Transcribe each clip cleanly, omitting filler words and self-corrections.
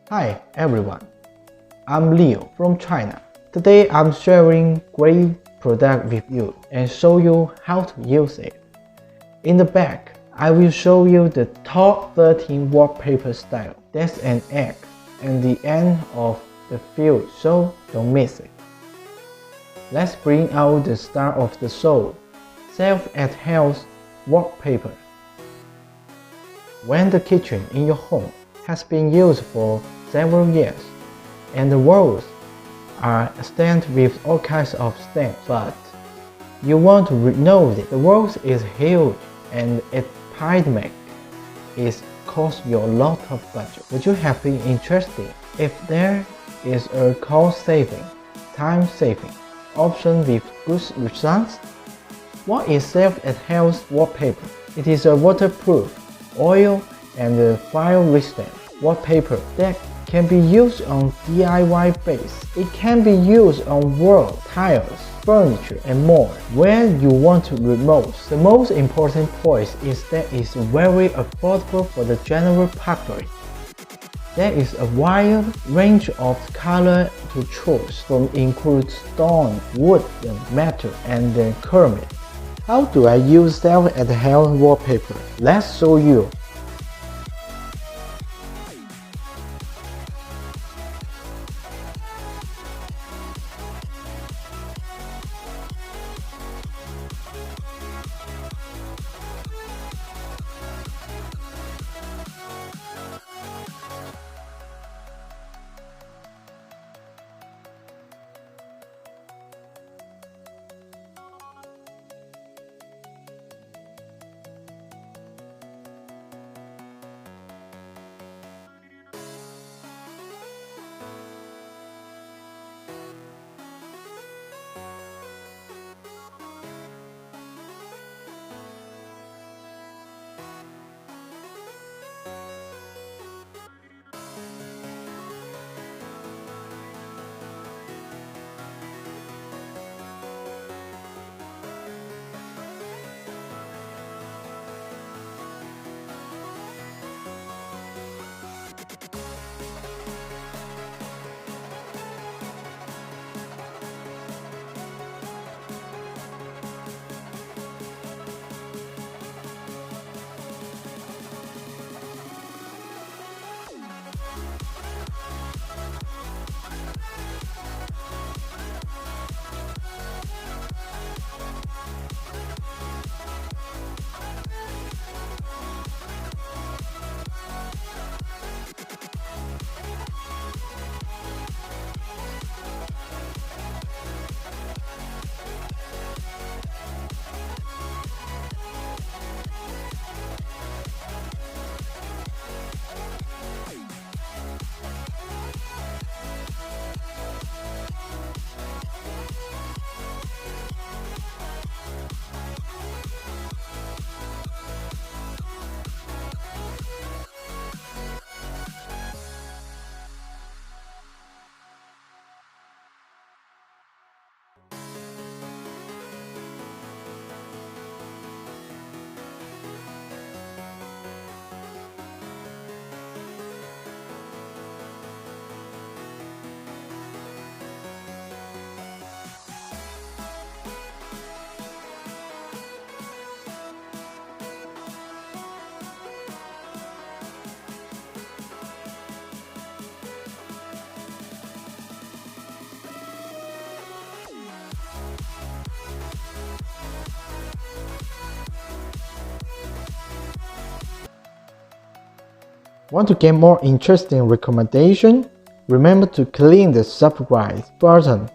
Hi everyone, I'm Leo from China. Today I'm sharing great product with you and show you how to use it. In the back, I will show you the top 13 wallpaper style. That's an egg and the end of the field, so don't miss it. Let's bring out the star of the show, Self-adhesive wallpaper. When the kitchen in your home has been used for several years and the walls are stained with all kinds of stains, but you want to renovate, the walls is huge and its pandemic is cost you a lot of budget. Would you have been interested if there is a cost-saving, time-saving option with good results? What is self-adhesive wallpaper? It is a waterproof, oil and fire-resistant wallpaper that can be used on DIY base. It can be used on walls, tiles, furniture, and more. Where you want to remove, the most important point is that it's very affordable for the general public. There is a wide range of colors to choose from, include stone, wood, metal, and ceramic. How do I use self-adhesive wallpaper? Let's show you. Want to get more interesting recommendation? Remember to click the subscribe button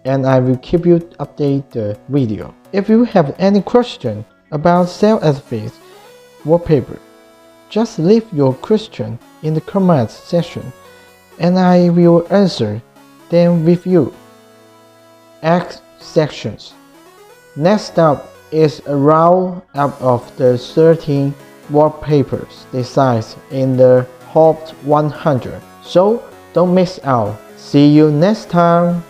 and I will keep you update the video. If you have any question about self-adhesive wallpaper, just leave your question in the comments section and I will answer them with you. X sections. Next up is a roundup of the 13 wallpapers designs in the Hot 100. So don't miss out. See you next time.